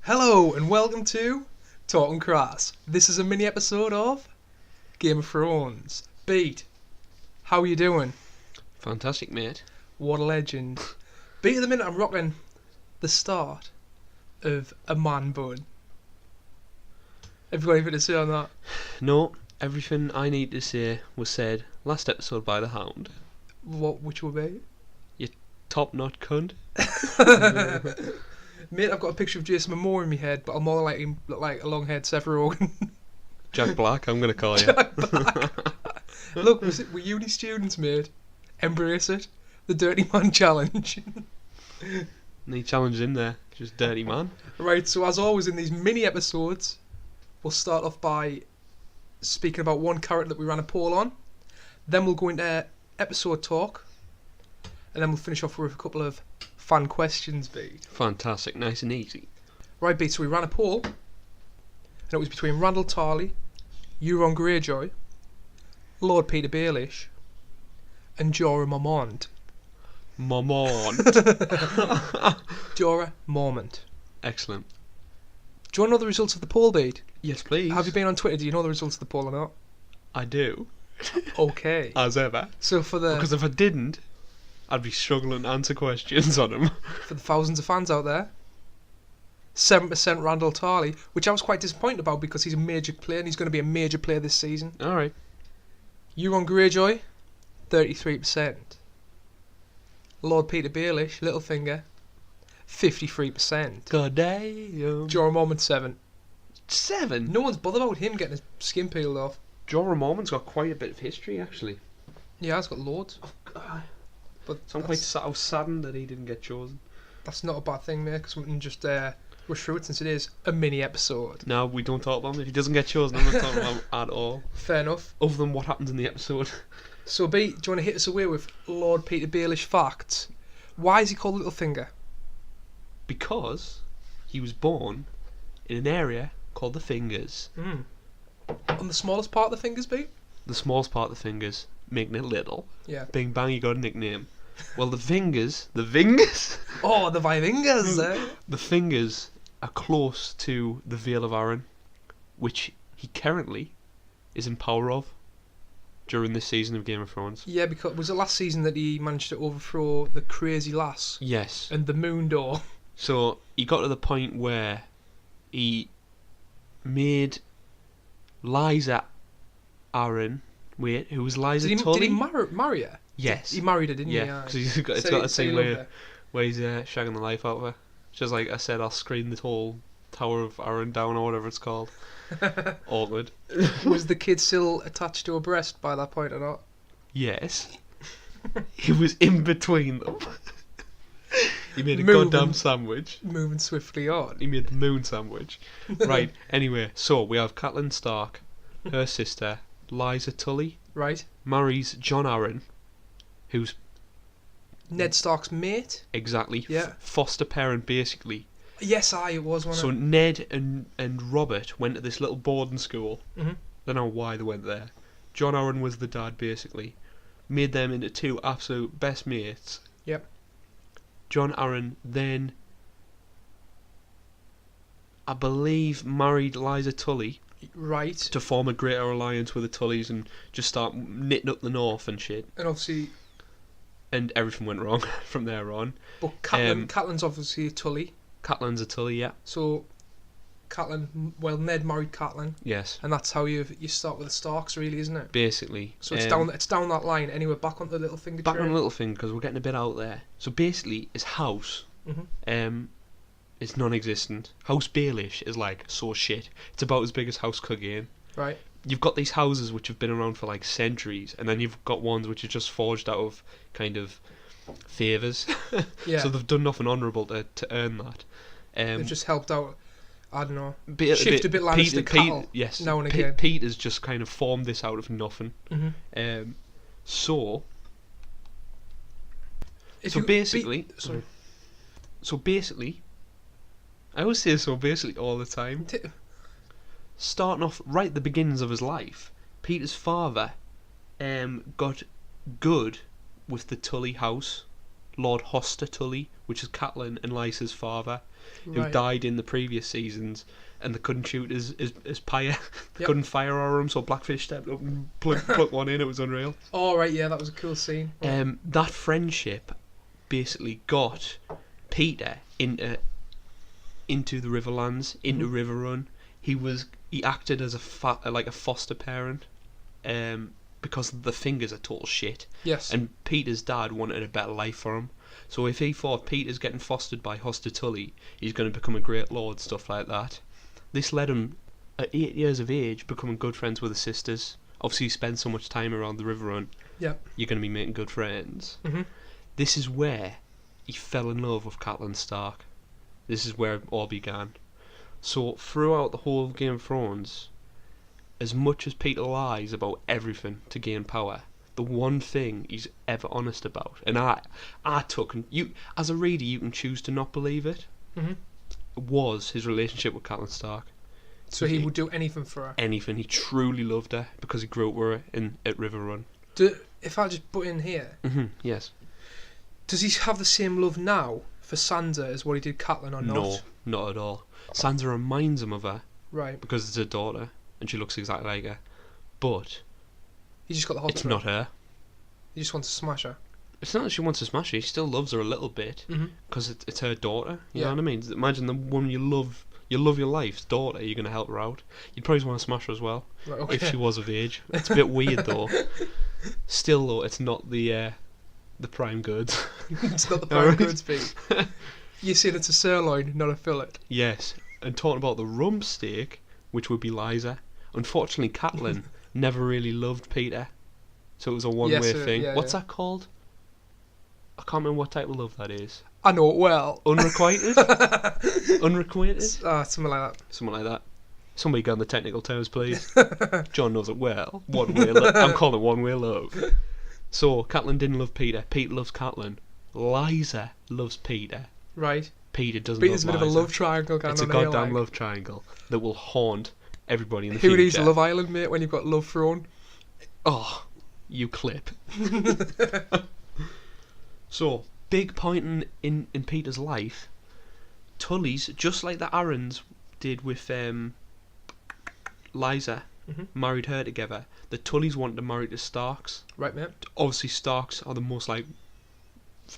Hello and welcome to Talking Crass. This is a mini episode of Game of Thrones. Beat, how are you doing? Fantastic, mate. What a legend. Beat, at the minute I'm rocking the start of a man bun. Have you got anything to say on that? No, everything I need to say was said last episode by the Hound. Which will be? Top knot cunt. Mate, I've got a picture of Jason Momoa in my head, but I'll more like him look like a long-haired Seth Rogen. Jack Black, I'm going to call you. Jack Black. Look, we're uni students, mate. Embrace it. The Dirty Man Challenge. Any challenge in there, just dirty man. Right, so as always in these mini episodes, we'll start off by speaking about one character that we ran a poll on. Then we'll go into episode talk. And then we'll finish off with a couple of fan questions, Beat. Fantastic, nice and easy. Right, Beat, so we ran a poll. And it was between Randall Tarley, Euron Greyjoy, Lord Peter Baelish, and Jorah Mormont. Jorah Mormont. Excellent. Do you want to know the results of the poll, Beat? Yes, please. Have you been on Twitter? Do you know the results of the poll or not? I do. Okay. As ever. So Because if I didn't, I'd be struggling to answer questions on them. For the thousands of fans out there, 7% Randall Tarley, which I was quite disappointed about because he's a major player and he's going to be a major player this season. Alright. Euron Greyjoy, 33%. Lord Peter Baelish, Littlefinger, 53%. God damn. Jorah Mormont, 7. 7? No one's bothered about him getting his skin peeled off. Jorah Mormont's got quite a bit of history, actually. Yeah, he's got loads. But So I'm quite saddened that he didn't get chosen. That's not a bad thing, mate, because we can just rush through it since it is a mini episode. No, we don't talk about him. If he doesn't get chosen, I'm not talking about him at all. Fair enough. Other than what happens in the episode. So, B, do you want to hit us away with Lord Peter Baelish facts? Why is he called Littlefinger? Because he was born in an area called the Fingers. On the smallest part of the fingers, B? The smallest part of the fingers, making it little. Yeah. Bing bang, you got a nickname. Well, the fingers? Oh, the Vivingers, eh? The fingers are close to the Vale of Arryn, which he currently is in power of during this season of Game of Thrones. Yeah, because was it last season that he managed to overthrow the crazy lass? Yes. And the moon door. So he got to the point where he made Liza Arryn. Wait, who was Liza Tully? Did he marry her? Yes. He married her, didn't he? Yeah, because it's got a scene where he's shagging the life out of her. Just like I said, I'll scream the whole Tower of Arryn down or whatever it's called. Awkward. Was the kid still attached to her breast by that point or not? Yes. He was in between them. He made a goddamn sandwich. Moving swiftly on. He made the moon sandwich. Right, anyway, so we have Catelyn Stark, her sister, Liza Tully. Right. Marries Jon Arryn, who's Ned Stark's mate. exactly Yeah. foster parent basically. Yes, it was one. So Ned and Robert went to this little boarding school. Mm-hmm. Don't know why they went there. Jon Arryn was the dad basically. Made them into two absolute best mates. Yep. Jon Arryn then, I believe, married Liza Tully. Right. To form a greater alliance with the Tullys and just start knitting up the north and shit. And obviously. And everything went wrong from there on. But Catelyn's obviously a Tully. Catelyn's a Tully, yeah. So, Ned married Catelyn. Yes. And that's how you start with the Starks, really, isn't it? Basically. So it's down that line. Anyway, back on the Littlefinger. Back on the Littlefinger, because we're getting a bit out there. So basically, his house, is non-existent. House Baelish is like so shit. It's about as big as House Clegane. Right. You've got these houses which have been around for like centuries, and then you've got ones which are just forged out of kind of favours. Yeah. So they've done nothing honourable to earn that. They've just helped out. I don't know. Shift a bit Lannister cattle. Yes. Now and again. Pete has just kind of formed this out of nothing. Mm-hmm. So basically, I always say so basically all the time. Starting off right at the beginnings of his life, Peter's father got good with the Tully house Lord Hostertully, which is Catelyn and Lysa's father, who Right. died in the previous seasons, and they couldn't shoot his pyre. They Yep. couldn't fire on him, so Blackfish stepped up and plucked one in. It was unreal. Oh, right, yeah, that was a cool scene. Right. That friendship basically got Peter into the Riverlands, into Riverrun. He acted as a foster parent, because the Fingers are total shit. Yes. And Peter's dad wanted a better life for him. So if he thought Peter's getting fostered by Hostertully, he's going to become a great lord, stuff like that. This led him, at 8 years of age, becoming good friends with his sisters. Obviously, you spend so much time around the Riverrun, Yep. you're going to be making good friends. Mm-hmm. This is where he fell in love with Catelyn Stark. This is where it all began. So throughout the whole of Game of Thrones, as much as Peter lies about everything to gain power, the one thing he's ever honest about, and I took, and you as a reader you can choose to not believe it, Mm-hmm. was his relationship with Catelyn Stark. So he would do anything for her. Anything. He truly loved her because he grew up with her at Riverrun. If I just put in here, Yes. does he have the same love now for Sansa as what he did Catelyn or not? No, not at all. Sansa reminds him of her Right. because it's her daughter and she looks exactly like her, but He just got the hot it's for not her. her. He just wants to smash her. It's not that she wants to smash her. He still loves her a little bit Mm-hmm. because it's her daughter. You Yeah. know what I mean? Imagine the woman you love your life's daughter. You're going to help her out. You'd probably want to smash her as well Right, okay. if she was of age. It's a bit weird though. Still though, it's not the prime goods. It's not the prime Alright. goods beef. You said it's a sirloin, not a fillet. Yes, and talking about the rump steak, which would be Lysa. Unfortunately, Catelyn never really loved Peter, so it was a one-way thing. yeah, What's yeah. that called? I can't remember what type of love that is. I know it well. Unrequited? Unrequited? Something like that. Something like that. Somebody go on the technical terms, please. John knows it well. One-way love. I'm calling it one-way love. So, Catelyn didn't love Peter. Peter loves Catelyn. Lysa loves Peter. Right. Peter doesn't Peter's a love bit of a Lysa. love triangle going It's a on here, goddamn like. love triangle that will haunt everybody in the Who future. needs Love Island, mate, when you've got love thrown? Oh, you clip. So, big point in Peter's life, Tully's, just like the Aarons did with Lysa, married her together, the Tullys wanted to marry the Starks. Right, mate. Obviously, Starks are the most,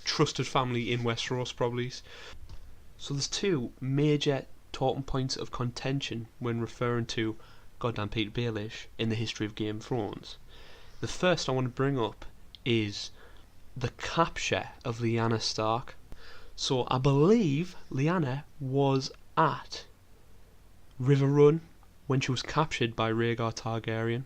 trusted family in Westeros, probably. So there's two major talking points of contention when referring to goddamn Peter Baelish in the history of Game of Thrones. The first I want to bring up is the capture of Lyanna Stark. So I believe Lyanna was at Riverrun when she was captured by Rhaegar Targaryen.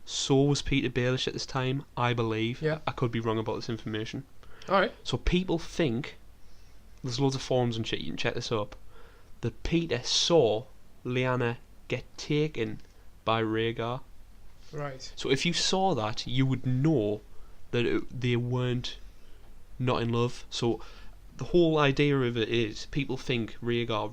So was Peter Baelish at this time, I believe. Yeah. I could be wrong about this information. Alright. So people think, there's loads of forums and shit, you can check this up, that Peter saw Lyanna get taken by Rhaegar. Right. So if you saw that, you would know that they weren't not in love. So the whole idea of it is, people think Rhaegar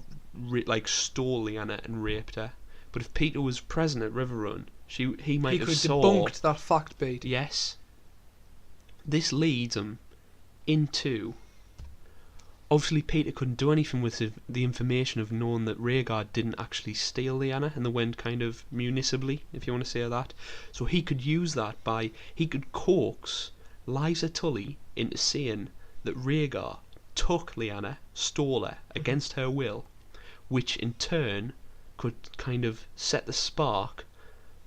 stole Lyanna and raped her. But if Peter was present at Riverrun, he might He have could saw. debunked that fact beat. Yes. This leads him into. Obviously, Peter couldn't do anything with the information of knowing that Rhaegar didn't actually steal Lyanna, and they went kind of municipally, if you want to say that. So he could use that he could coax Lysa Tully into saying that Rhaegar took Lyanna, stole her against her will, which in turn could kind of set the spark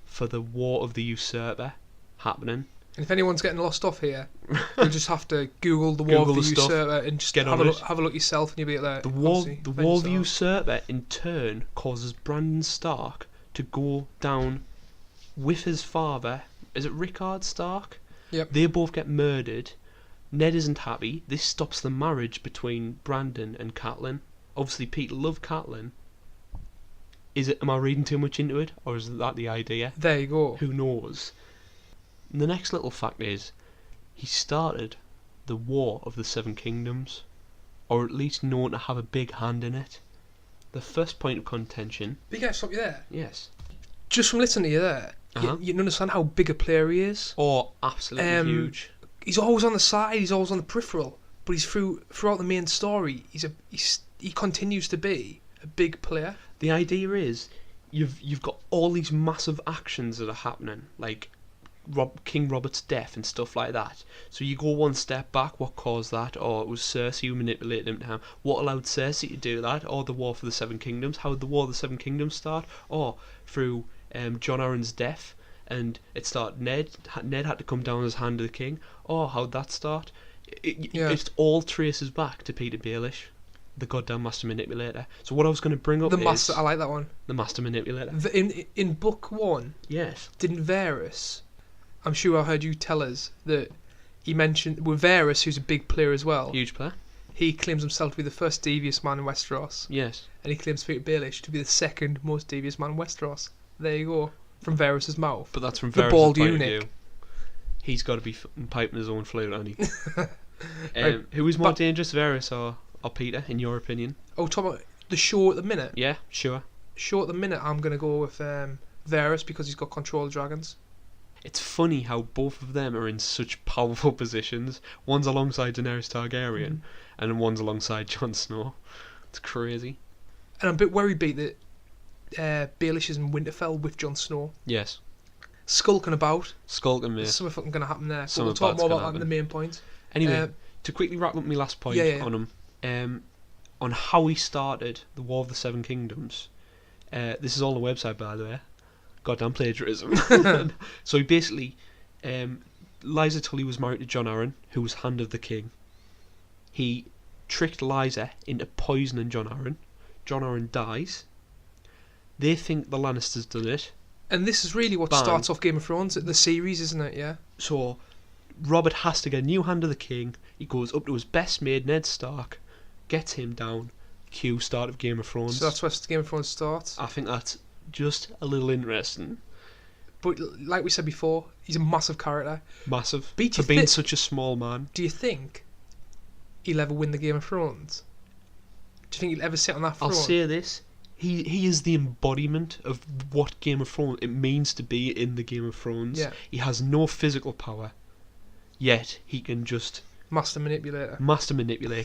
for the War of the Usurper happening. And if anyone's getting lost off here, you'll just have to Google the War of Google the the stuff, Usurper and just get have on a it. have a look yourself, and you'll be able to. The War of the yourself. Usurper in turn causes Brandon Stark to go down with his father. Is it Rickard Stark? Yep. They both get murdered. Ned isn't happy. This stops the marriage between Brandon and Catelyn. Obviously, Peter loved Catelyn. Am I reading too much into it, or is that the idea? There you go. Who knows? And the next little fact is, he started the War of the Seven Kingdoms, or at least known to have a big hand in it. The first point of contention. But can I stop you there? Yes. Just from listening to you there, Uh-huh. you understand how big a player he is. Or absolutely huge. he's always on the side, he's always on the peripheral, but he's throughout the main story. He continues to be a big player. The idea is you've got all these massive actions that are happening, like King Robert's death and stuff like that. So you go one step back, what caused that? Or it was Cersei who manipulated him to have. What allowed Cersei to do that? Or the War for the Seven Kingdoms? How did the War of the Seven Kingdoms start? Or through Jon Arryn's death, and it started Ned had to come down as Hand of the King. Or how'd that start? It all traces back to Peter Baelish, the goddamn master manipulator. So what I was going to bring up is I like that one. The master manipulator. In book 1, yes, didn't Varys? I'm sure I heard you tell us that he mentioned with Varys, who's a big player as well. Huge player. He claims himself to be the first devious man in Westeros. Yes. And he claims Peter Baelish to be the second most devious man in Westeros. There you go. From Varys' mouth. But that's from the Varys' bald point eunuch. of view. He's got to be piping his own flute, hasn't he? Right, who is more dangerous, Varys or Peter, in your opinion? Oh, talking about the show at the minute? Yeah, sure. Show at the minute, I'm going to go with Varys because he's got control of dragons. It's funny how both of them are in such powerful positions. One's alongside Daenerys Targaryen, and one's alongside Jon Snow. It's crazy. And I'm a bit worried, Beat, that Baelish is in Winterfell with Jon Snow. Yes. Skulking about. Skulking, mate. There's something fucking going to happen there. But Something we'll talk bad's more gonna about that in the main point. Anyway, to quickly wrap up my last point on him, on how he started the War of the Seven Kingdoms. This is all on the website, by the way. Goddamn plagiarism. So he basically, Lysa Tully was married to Jon Arryn, who was Hand of the King. He tricked Lysa into poisoning Jon Arryn. Jon Arryn dies. They think the Lannisters done it. And this is really what starts off Game of Thrones, the series, isn't it? Yeah. So Robert has to get a new Hand of the King. He goes up to his best mate, Ned Stark, gets him down. Cue start of Game of Thrones. So that's where Game of Thrones starts. I think that's just a little interesting. But like we said before, he's a massive character. Massive. For being such a small man. Do you think he'll ever win the Game of Thrones? Do you think he'll ever sit on that throne? I'll say this. He is the embodiment of what Game of Thrones it means to be in the Game of Thrones. Yeah. He has no physical power, yet he can just master manipulator,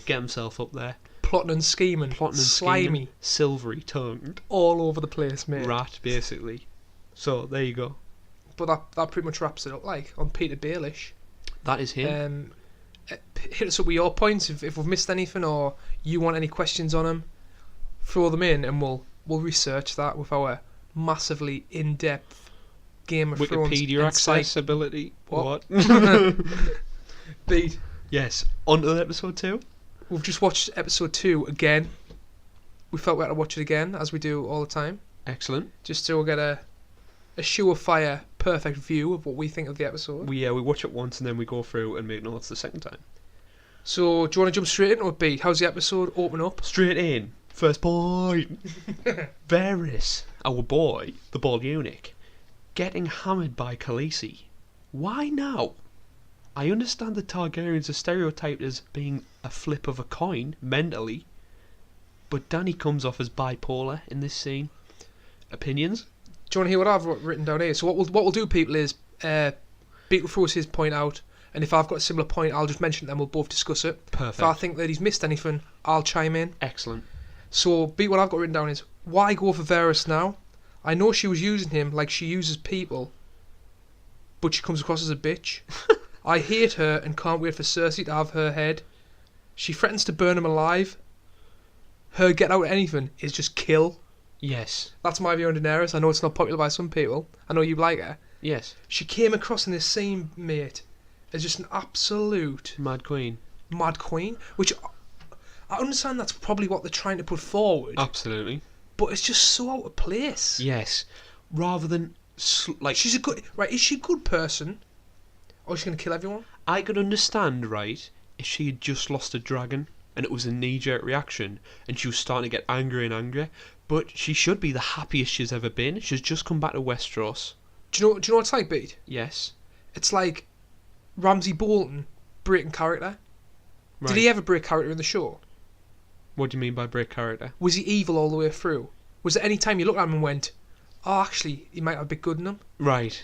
get himself up there, plotting and scheming, slimy, silvery tongued, all over the place, mate. Rat, basically. So there you go. But that pretty much wraps it up. Like on Peter Baelish. That is him. Hit us up with your points if we've missed anything, or you want any questions on him. Throw them in, and we'll research that with our massively in-depth Game of Thrones Wikipedia accessibility. What? Beat. Yes. On to episode 2. We've just watched episode 2 again. We felt we had to watch it again, as we do all the time. Excellent. Just so we'll get a surefire, perfect view of what we think of the episode. We watch it once and then we go through and make notes the second time. So, do you want to jump straight into it, Beat? How's the episode open up? Straight in. First point. Varys, our boy, the bald eunuch, getting hammered by Khaleesi. Why now? I understand the Targaryens are stereotyped as being a flip of a coin, mentally, but Dany comes off as bipolar in this scene. Opinions? Do you want to hear what I've written down here? So what we'll do, people, is Beat will throw his point out, and if I've got a similar point, I'll just mention it and we'll both discuss it. Perfect. If I think that he's missed anything, I'll chime in. Excellent. So, Beat, what I've got written down is, why go for Varys now? I know she was using him like she uses people, but she comes across as a bitch. I hate her and can't wait for Cersei to have her head. She threatens to burn him alive. Her get out of anything is just kill. Yes. That's my view on Daenerys. I know it's not popular by some people. I know you like her. Yes. She came across in this scene, mate, as just an absolute Mad Queen. Mad Queen, which I understand that's probably what they're trying to put forward. Absolutely. But it's just so out of place. Yes. Rather than like she's a good is she a good person, or is she gonna kill everyone? I could understand, right, if she had just lost a dragon and it was a knee-jerk reaction and she was starting to get angry and angry, but she should be the happiest she's ever been. She's just come back to Westeros. Do you know what it's like, Beat? Yes. It's like Ramsay Bolton breaking character. Right. Did he ever break character in the show? What do you mean by break character? Was he evil all the way through? Was there any time you looked at him and went, oh, actually, he might have a bit good in him? Right.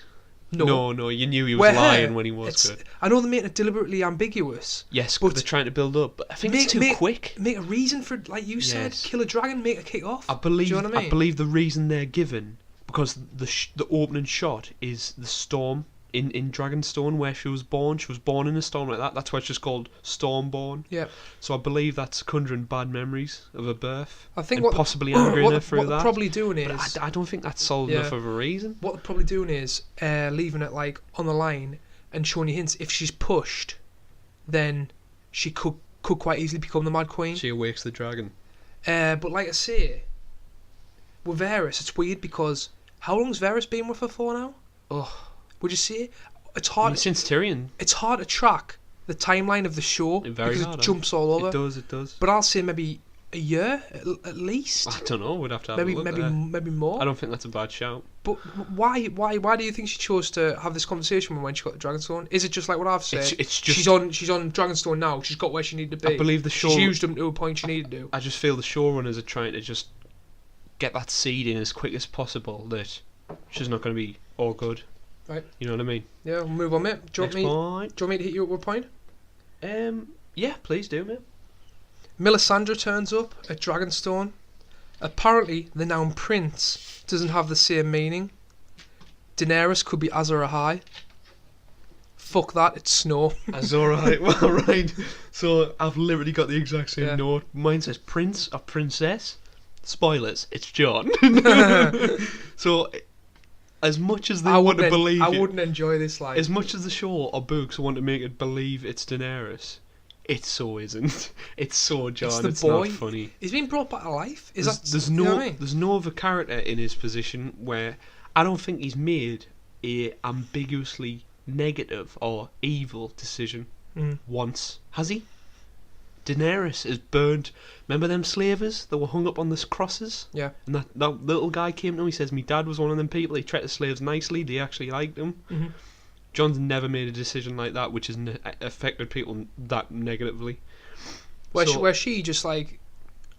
No, you knew he was Where lying when he was good. I know they're making it deliberately ambiguous. Yes, but but they're trying to build up. But I think it's too quick. Make a reason for it, like you said, Yes. kill a dragon, make a kick off. I believe. Do you know what I mean? I believe the reason they're given because the opening shot is the storm in Dragonstone where she was born. She was born in a storm like that. That's why it's just called Stormborn. Yeah. So I believe that's conjuring bad memories of her birth. I think and what possibly angering her through what that. they're probably doing But is I don't think that's solid enough of a reason. what they're probably doing is leaving it like on the line and showing you hints. If she's pushed, then she could quite easily become the Mad Queen. She awakes the dragon. But like I say, with Varys, it's weird because how long's Varys been with her for now? Oh, Would you see it? It's I hard. mean, since Tyrion. It's hard to track the timeline of the show Very because hard, it jumps all over. It does. But I'll say maybe a year at least. I don't know. We'd have to have Maybe a look there. maybe more. I don't think that's a bad shout. But why do you think she chose to have this conversation when she got the Dragonstone? Is it just like what I've said? It's just she's on Dragonstone now. She's got where she needed to be. I believe the show. She's used them to a point she needed to. I just feel the showrunners are trying to just get that seed in as quick as possible that she's not going to be all good. Right. You know what I mean? Yeah, we'll move on, mate. Do you want me to hit you up with a point? Yeah, please do, mate. Melisandre turns up at Dragonstone. Apparently, the noun prince doesn't have the same meaning. Daenerys could be Azor Ahai. Fuck that, it's snow. Azor Ahai. Well, right. So I've literally got the exact same Yeah. note. Mine says prince or princess. Spoilers, it's Jon. So, as much as they want to believe I it, wouldn't enjoy this life. as much as the show or books want to make it believe it's Daenerys, it so isn't. It's so Jon. It's the boy. Not funny. He's been brought back to life. There's you no know what I mean? there's no other character in his position where I don't think he's made a ambiguously negative or evil decision once, has he? Daenerys is burned. Remember them slavers that were hung up on the crosses? Yeah. And that little guy came to him. He says, "My dad was one of them people. He treated slaves nicely. They actually liked him." Mm-hmm. John's never made a decision like that, which has affected people that negatively. Where she just like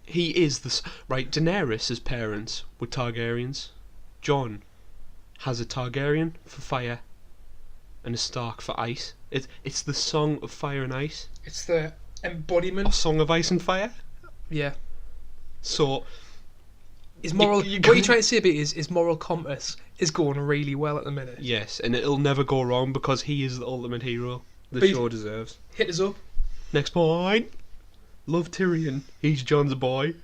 He is the right. Daenerys' parents were Targaryens. Jon has a Targaryen for fire and a Stark for ice. It's the Song of Fire and Ice. it's the embodiment. Or Song of Ice and Fire. Yeah. So His moral. You what you're trying to say about his moral compass is going really well at the minute. yes, and it'll never go wrong because he is the ultimate hero the But show deserves. Hit us up. Next point. Love Tyrion. He's Jon's boy.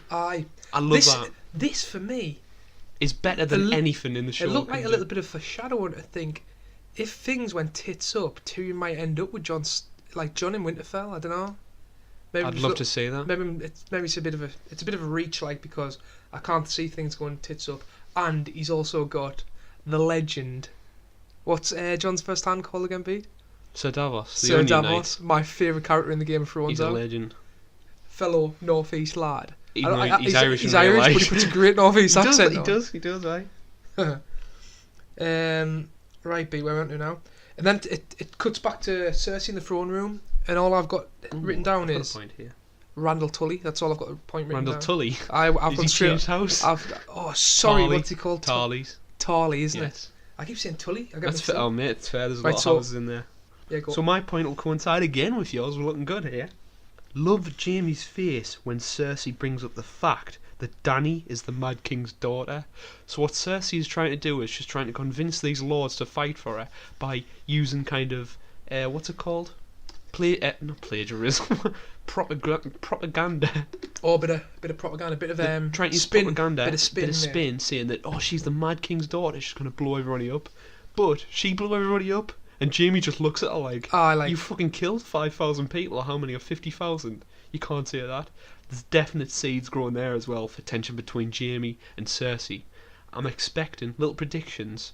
I love this, that. This for me, It's better than anything in the show. it looked like can a do. little bit of foreshadowing to think if things went tits up, Tyrion might end up with Jon in Winterfell. I don't know. Maybe I'd love to see that. Maybe it's a bit of a reach, like, because I can't see things going tits up, and he's also got the legend. What's Jon's first hand called again, Pete? Sir Davos. The Sir Onion Davos, my favourite character in the Game of Knight. Thrones. He's a legend. Fellow North East lad. Even though he's Irish He's in real Irish, life. but he puts a great North East accent He on. does, aye. Right, B, where are we on to now? And then it cuts back to Cersei in the throne room, and all I've got written down I've got is a point here. Randall Tully. That's all I've got a point written Randall down. Tully. I've Is gone he straight. changed house? Sorry, Tarly. what's he called? Tarleys. Tarly, isn't Yes. it? I keep saying Tully. I get That's mixed fair. up. Oh, mate, it's fair. There's a Right, lot so- of houses in there. Yeah, go. So my point will coincide again with yours. We're looking good here. Love Jaime's face when Cersei brings up the fact that Dany is the Mad King's daughter. So what Cersei is trying to do is she's trying to convince these lords to fight for her by using kind of what's it called? Not plagiarism. Propaganda. Oh, bit of propaganda, bit of Trying to use spin, propaganda, bit of spin, saying that she's the Mad King's daughter. She's gonna blow everybody up, but she blew everybody up, and Jaime just looks at her like, "You fucking killed 5,000 people, or how many? Or 50,000? You can't say that." There's definite seeds growing there as well for tension between Jaime and Cersei. I'm expecting little predictions.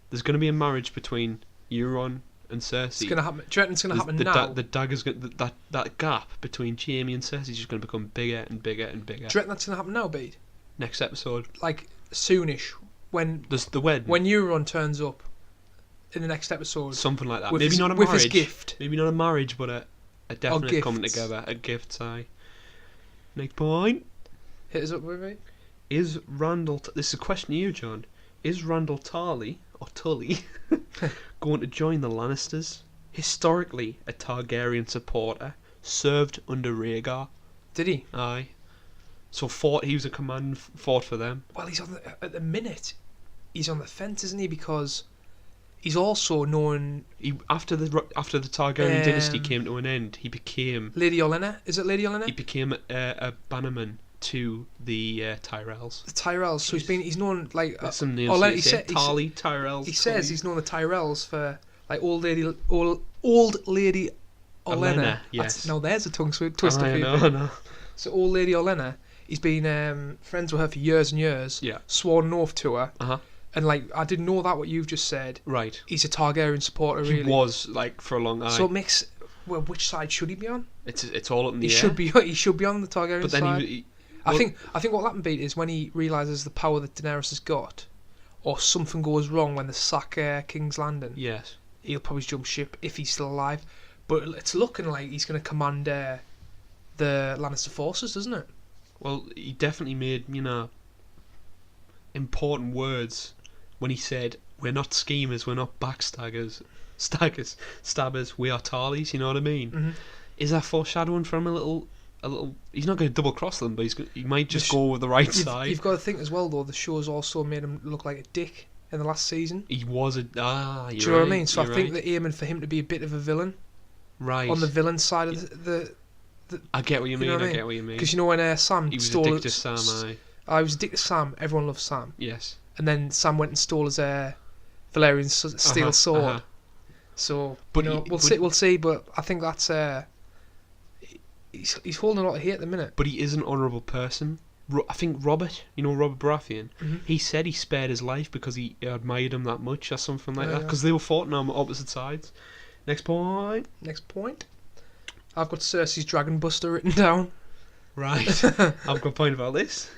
There's gonna be a marriage between Euron and Cersei. It's gonna happen. Do you reckon it's gonna happen now? The dagger's that gap between Jaime and Cersei is just gonna become bigger and bigger and bigger. Do you reckon that's gonna happen now, Bede? Next episode, Like soonish, when there's the wedding. when Euron turns up in the next episode, Something like that. with Maybe his, not a with marriage. his gift. Maybe not a marriage, but a definite coming gifts. together. A gift, aye. Next point. Hit us up with it. Is Randall... this is a question to you, John. Is Randall Tarly or Tully, going to join the Lannisters. Historically, a Targaryen supporter, served under Rhaegar. Did he? Aye. So he was a command, fought for them. Well, at the minute, he's on the fence, isn't he? Because he's also known... After the Targaryen dynasty came to an end, he became... Lady Olenna? Is it Lady Olenna? He became a bannerman to the Tyrells. The Tyrells. So he's known like... That's some names. Tyrells. He says he's known the Tyrells for like old lady Olenna. Yes. Now there's a tongue twister. I know. So old lady Olenna, he's been friends with her for years and years. Yeah. Sworn an oath to her. Uh-huh. And like I didn't know that what you've just said. Right. He's a Targaryen supporter. Really. He was like for a long time. So it makes which side should he be on? It's all up in the air. He should be on the Targaryen but then side. I think what happened beat is when he realises the power that Daenerys has got, or something goes wrong when they sack King's Landing. Yes. He'll probably jump ship if he's still alive. But it's looking like he's going to command the Lannister forces, doesn't it? Well, he definitely made, important words when he said, "We're not schemers, we're not stabbers, we are Tarleys." You know what I mean? Mm-hmm. Is that foreshadowing from a little? He's not going to double cross them, but he might just go with the right side. You've got to think as well, though. The show's also made him look like a dick in the last season. He was a Do you know what I mean? So I think they're aiming for him to be a bit of a villain. Right. On the villain side of the I get what you mean. I get what you mean. Because when Sam he was stole a dick to Sam. I was a dick to Sam. Everyone loves Sam. Yes. And then Sam went and stole his Valerian steel sword. Uh-huh. So, we'll see. But I think that's he's holding a lot of hate at the minute. But he is an honourable person. I think Robert Baratheon, mm-hmm. he said he spared his life because he admired him that much or something like that. Because they were fighting on opposite sides. Next point. I've got Cersei's Dragon Buster written down. Right. I've got a point about this.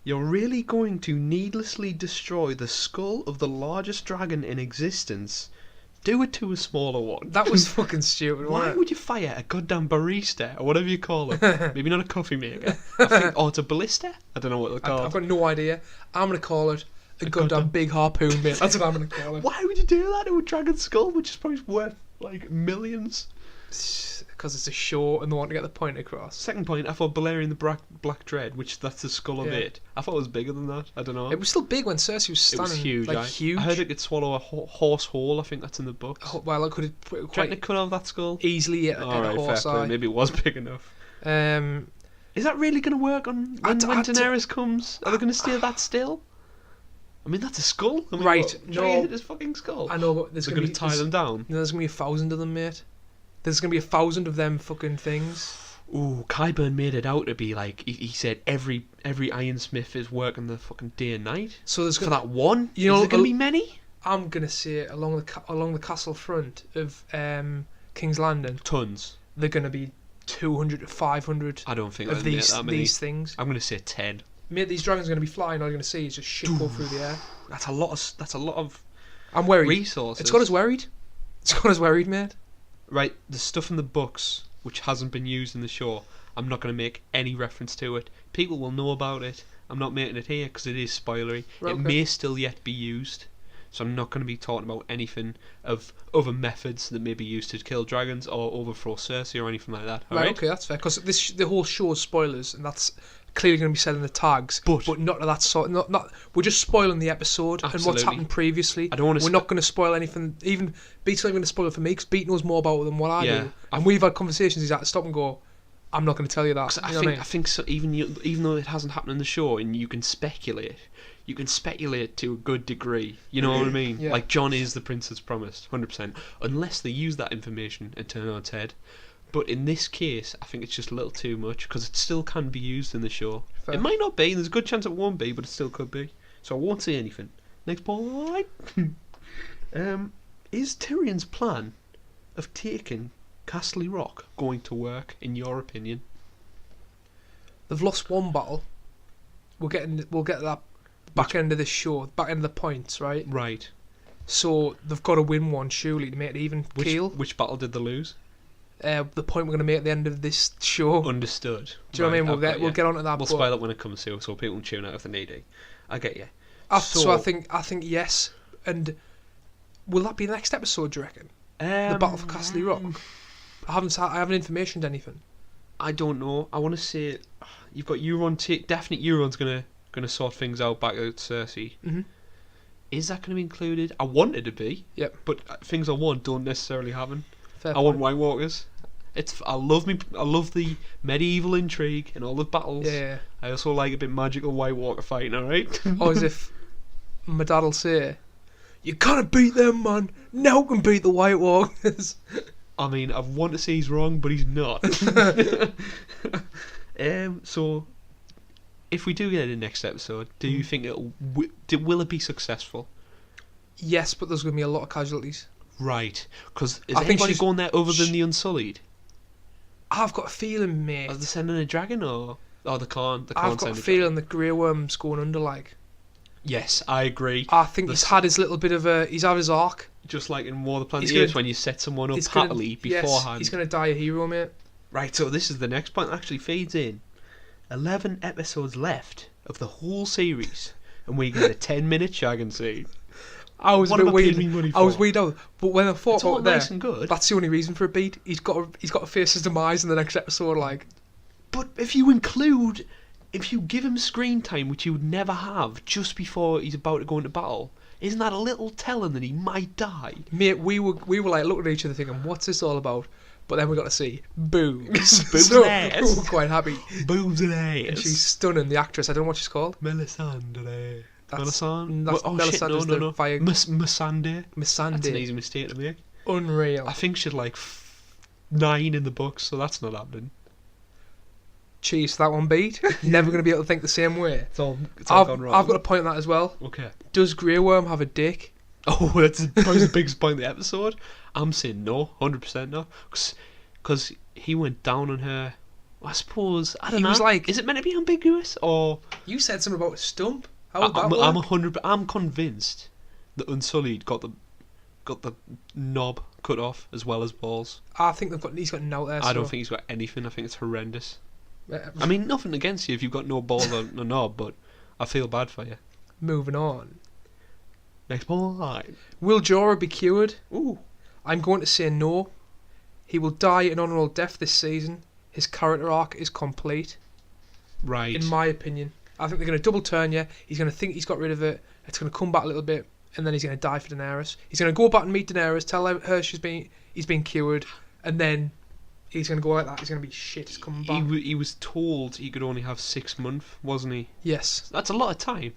You're really going to needlessly destroy the skull of the largest dragon in existence? Do it to a smaller one. That was fucking stupid. Why would you fire a goddamn barista or whatever you call it? Maybe not a coffee maker. It's a ballista? I don't know what they're called. I've got no idea. I'm going to call it a goddamn big harpoon, mate. That's what I'm going to call it. Why would you do that to a dragon skull, which is probably worth like millions? Because it's a show and they want to get the point across. Second point, I thought Balerion the Black Dread, which that's the skull of it. I thought it was bigger than that. I don't know. It was still big when Cersei was standing. It was huge. Huge. I heard it could swallow a horse whole. I think that's in the books. Oh, well, I could have Trying to cut off that skull easily at a horse eye. Maybe it was big enough. Is that really going to work when Daenerys comes? Are they going to stay that still? I mean, that's a skull. I mean, right? Try to hit his fucking skull. I know, but they're going to tie them down. No, there's going to be 1,000 of them, mate. There's going to be 1,000 of them fucking things. Ooh, Qyburn made it out to be like he said every ironsmith is working the fucking day and night. So there's for that one. Is there going to be many? I'm gonna say along the castle front of King's Landing. Tons. They're going to be 200 to 500. I don't think of these things. I'm going to say 10. Mate, these dragons are going to be flying. All you're going to see is just shit go through the air. That's a lot of. I'm worried. Resources. It's got us worried. Mate. Right, the stuff in the books which hasn't been used in the show, I'm not going to make any reference to it. People will know about it. I'm not making it here because it is spoilery. Right, it may still yet be used, so I'm not going to be talking about anything of other methods that may be used to kill dragons or overthrow Cersei or anything like that. Right, okay, that's fair. Because the whole show is spoilers, and that's clearly going to be said in the tags, but not to that sort. Not we're just spoiling the episode and what's happened previously. I don't want to. We're not going to spoil anything. Even Beat's not going to spoil it for me because Beat knows more about it than what I do. And we've had conversations. He's had to stop and go, I'm not going to tell you that. I think so, even though it hasn't happened in the show, and you can speculate to a good degree. You know what I mean? Yeah. Like Jon is the prince promised, 100%. Unless they use that information and turn it on its head. But in this case, I think it's just a little too much because it still can be used in the show. Fair. It might not be. There's a good chance it won't be, but it still could be. So I won't say anything. Next point. Is Tyrion's plan of taking Casterly Rock going to work, in your opinion? They've lost one battle. We'll get that back end of this show, back end of the points, right? Right. So they've got to win one surely to make it even. Which battle did they lose? The point we're going to make at the end of this show. Understood. Do you know what I mean? We'll get onto that. We'll spoil it when it comes to, so people can tune out if they need it. I get you. So I think yes, and Will that be the next episode, do you reckon? The Battle for Crassterly Rock? I haven't informationed anything. I don't know. I want to say you've got Euron. Definite Euron's gonna sort things out back at Cersei. Mm-hmm. Is that going to be included? I want it to be. Yep. But things I want don't necessarily happen. Fair I want point. White Walkers. I love the medieval intrigue and all the battles. Yeah. I also like a bit magical White Walker fighting. All right. Or as if my dad'll say, "You gotta beat them, man. Now can beat the White Walkers." I mean, I want to say he's wrong, but he's not. So, if we do get it in the next episode, do you think will it be successful? Yes, but there's gonna be a lot of casualties. Right, because is I think anybody she's- going there other than the Unsullied? I've got a feeling, mate. Are they sending a dragon or they can't? They can't I've got send a a feeling that Grey Worm's going under. Like, Yes, I agree. I think This- he's had his little bit of a. He's had his arc. Just like in War of the Planet of He's the Apes, gonna- when you set someone up He's gonna- happily yes, beforehand. he's gonna die a hero, mate. Right, so this is the next point that actually feeds in. 11 episodes left of the whole series, and we get a 10-minute shagging scene. I was What a bit am I paying weird. me money I was for? weird out, but when I thought It's all about nice there, and good. that's the only reason for a beat. He's got to face his demise in the next episode. Like, But if you give him screen time, which he would never have, just before he's about to go into battle, isn't that a little telling that he might die? mate, we were like looking at each other thinking, "What's this all about?" But then we got to see boobs. Boobs So and ass. we were quite happy. Boobs and And ass. she's stunning. The actress, I don't know what she's called. Melisandre. That's Melisandre? that's Oh shit, Melisandre's no. the fire. Missandei. That's an Missandei. easy mistake to make. Unreal. I think she'd like 9 in the books, so that's not happening. Cheese for that one beat. Never going to be able to think the same way. It's all I've gone wrong. got a point on that as well. Okay. Does Grey Worm have a dick? Oh, that's probably the biggest point of the episode. I'm saying no, 100% no, because he went down on her. I suppose I don't He know. was like- is it meant to be ambiguous or? You said something about a stump. How would that I'm work? 100. I'm convinced that Unsullied got the knob cut off as well as balls. I think he's got no there. I don't think he's got anything. I think it's horrendous. think. I mean, nothing against you if you've got no balls or no knob, but I feel bad for you. Moving on. Next point. Will Jorah be cured? Ooh. I'm going to say no. He will die an honourable death this season. His character arc is complete, Right. in my opinion. I think they're going to double turn you. He's going to think he's got rid of it. It's going to come back a little bit, and then he's going to die for Daenerys. He's going to go back and meet Daenerys, tell her he's been cured, and then he's going to go like that. He's going to be shit. He's coming back. He was told he could only have 6 months, wasn't he? Yes. That's a lot of time.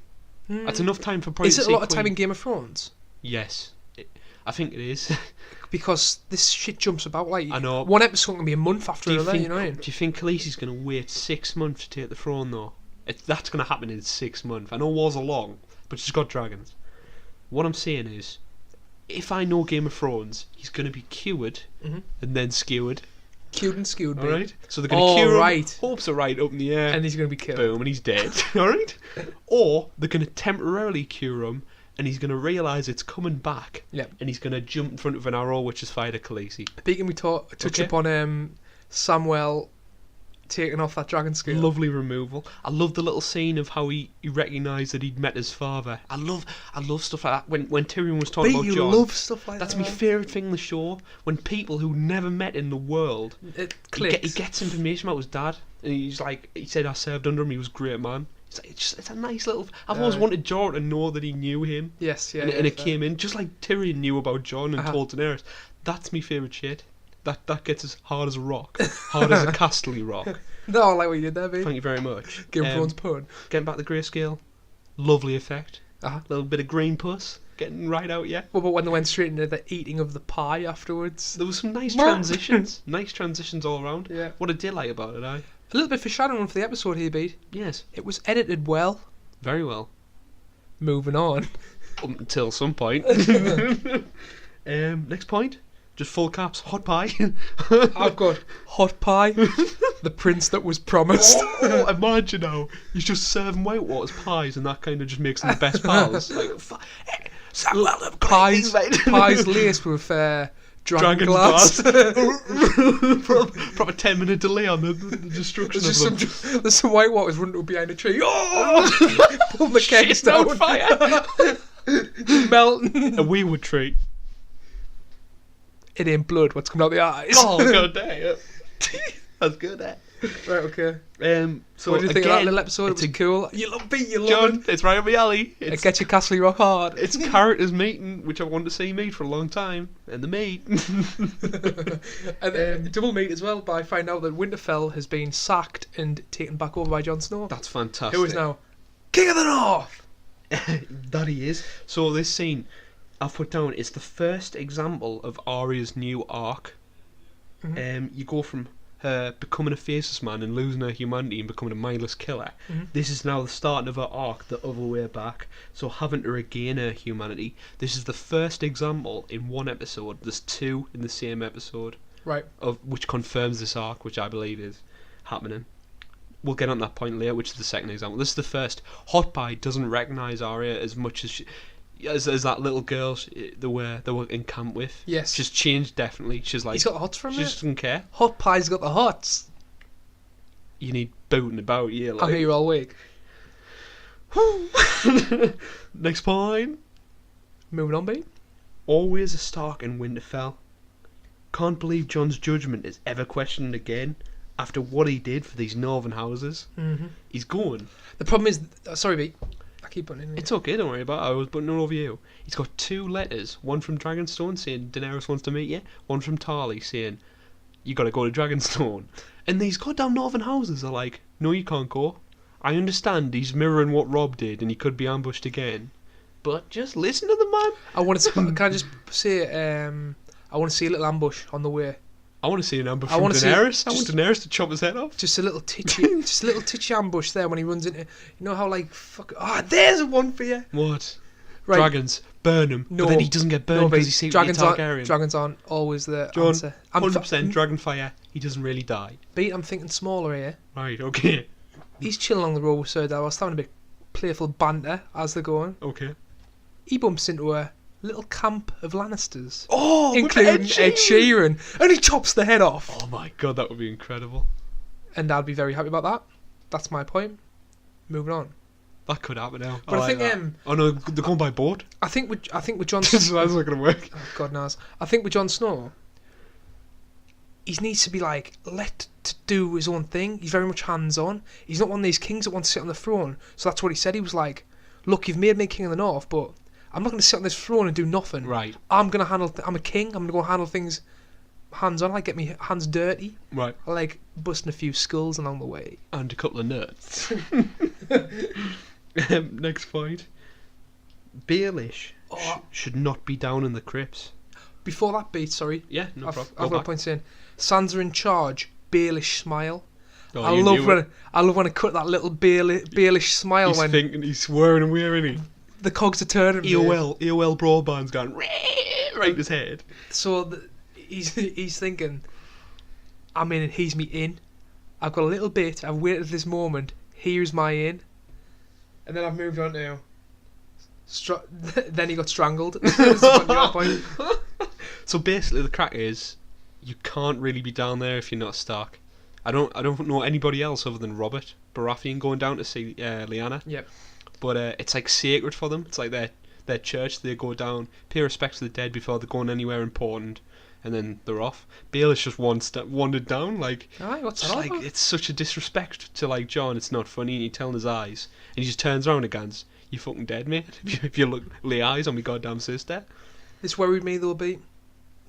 Mm. That's enough time for probably. Is it a lot of time in Game of Thrones? Yes, I think it is. Because this shit jumps about. Like, I know. one episode can be a month after another. You know what I mean? Do you think Khaleesi's going to wait 6 months to take the throne though? That's going to happen in 6 months. I know wars are long, but she's got dragons. What I'm saying is, if I know Game of Thrones, he's going to be cured Mhm. and then skewered. Cured and skewed, All mate. right. So they're going to Oh, cure right. him. Hopes are right up in the air. And he's going to be killed. Boom, and he's dead. All right. Or they're going to temporarily cure him, and he's going to realise it's coming back. Yep. And he's going to jump in front of an arrow, which is fired at Khaleesi. Speaking, we touch Okay. upon Samwell taking off that dragon scale. Lovely removal. I love the little scene of how he recognised that he'd met his father. I love stuff like that. When Tyrion was talking But about you Jon, love stuff like that's that. my favourite thing in the show. When people who never met in the world, It he clicks. gets information about his dad, and he's like, he said I served under him. He was a great man. It's like, it's a nice little. I've always wanted Jon to know that he knew him. Yes, yeah. and, yeah, and it fair. came in just like Tyrion knew about Jon and Uh-huh. told Daenerys. That's my favourite shit. That gets as hard as a rock, hard as a Casterly rock. No, I like what you did there, mate. Thank you very much. Game of Thrones pun. Getting back to grayscale, lovely effect. Uh-huh. Little bit of green puss getting right out. Yeah, What about when they went straight into the eating of the pie afterwards? there was some nice transitions. Nice transitions all around. Yeah. What I did like about it, A little bit foreshadowing for the episode here, Beat. yes, It was edited well. very well. Moving on. Up until some point. Next point. Just full caps. Hot pie. I've got hot pie, the prince that was promised. Oh, imagine now he's just serving White Waters pies, and that kind of just makes them the best pals. Like, Samuel, I've got Pies, things, mate. pies laced with dragon glass. Proper 10-minute delay on the destruction There's of just them. there's some white waters running up behind a tree. Oh! Pull the kegs Shit's on down. fire. Melting. A wee wood tree. it ain't blood. What's coming out the eyes? Oh god damn! That's good. Right. Okay. So What do you think of that little episode? It it's was cool. You love beat. You love John, it. it's right up my alley. It gets your Castle Rock hard. It's characters meeting, which I want to see meet for a long time, and the meet. And double meet as well by finding out that Winterfell has been sacked and taken back over by Jon Snow, That's fantastic. who is now King of the North. That he is. So this scene I've put down is the first example of Arya's new arc. You go from her becoming a faceless man and losing her humanity and becoming a mindless killer. This is now the start of her arc the other way back, so having to regain her humanity. This is the first example in one episode. There's two in the same episode, Right. of which confirms this arc, which I believe is happening. We'll get on that point later, which is the second example. This is the first. Hot Pie doesn't recognise Arya as much as that little girl they were in camp with. Yes. She's changed definitely. She's like, He's got the hots from she it. just doesn't care. Hot Pie's got the hots. You need booting about, yeah. I'm Like. here all week. Next point. Moving on, B. Always a Stark in Winterfell. Can't believe Jon's judgment is ever questioned again after what he did for these northern houses. He's going. The problem is, sorry, B. I keep putting it in. It's okay, don't worry about it. I was putting it over you. He's got two letters. One from Dragonstone saying Daenerys wants to meet you. One from Tarly saying you got to go to Dragonstone. And these goddamn northern houses are like, no, you can't go. I understand he's mirroring what Rob did and he could be ambushed again. But just listen to the man. I want to. Can I just say? I want to see a little ambush on the way. I want to see an ambush I from wanna see- Daenerys. I want just- Daenerys to chop his head off. Just a little titchy, ambush there when he runs into. You know how like fuck. Ah, there's one for you. What? Right. Dragons. Burn him. No, But then he doesn't get burned no, because but he's secretly Targaryen. Dragons aren't always the John, answer. 100% dragon fire. He doesn't really die. Beat. I'm thinking smaller here. Right, okay. He's chilling along the road with Sir Davos, having a bit playful banter as they're going. Okay. He bumps into a little camp of Lannisters, Oh, including Ed Sheeran, and he chops the head off. Oh my god, that would be incredible. And I'd be very happy about that. That's my point. Moving on. That could happen now. But I think that. Oh no, they're going by boat. I think with Jon. That's not going to work. Oh, God knows. I think with Jon Snow, he needs to be like let to do his own thing. He's very much hands-on. He's not one of these kings that wants to sit on the throne. So that's what he said. He was like, "Look, you've made me king of the north, but I'm not going to sit on this throne and do nothing. Right. I'm going to handle. I'm a king. I'm going to go handle things hands-on. I like get me hands dirty. Right. I like busting a few skulls along the way. And a couple of nuts. Next point. Baelish should not be down in the crypts. Before that beat, sorry. Yeah, no I've problem. got a point saying, Sansa in charge. Baelish smile. Oh, I you love knew when it. I love when I cut that little Baelish smile He's when thinking, he's swearing and wearing, isn't the cogs are turning. he? AOL broadband's going right in his head. So he's thinking, I'm in and he's me in. I've got a little bit. I've waited this moment. Here's my in. And then I've moved on to. Then he got strangled. So basically, the crack is, you can't really be down there if you're not Stark. I don't know anybody else other than Robert Baratheon going down to see Lyanna. Yep. But it's like sacred for them. It's like their church. They go down, pay respects to the dead before they're going anywhere important, and then they're off. Baelish just wandered down. Like, Aye, what's just that like about? it's such a disrespect to like Jon. It's not funny, and you tell in his eyes, and he just turns around and goes, "You fucking dead, mate. If you look lay eyes on me goddamn sister." This worried me though, beat.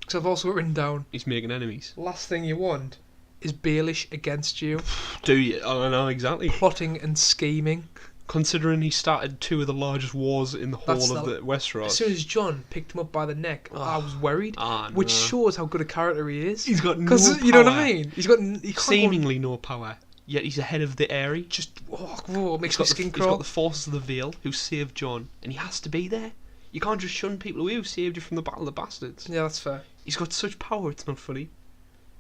Because I've also written down. He's making enemies. Last thing you want is Baelish against you, Do you? I know exactly. plotting and scheming. Considering he started two of the largest wars in the That's whole of the- the Westeros. As soon as Jon picked him up by the neck, I was worried. Which no. shows how good a character he is. He's got no Because you know what I power. mean. He can't go Seemingly no power, yet he's ahead of the Aerie. just whoa, makes my He's skin got crawl. the forces of the Vale who saved Jon, and he has to be there. You can't just shun people away who saved you from the Battle of the Bastards. Yeah, that's fair. He's got such power, it's not funny.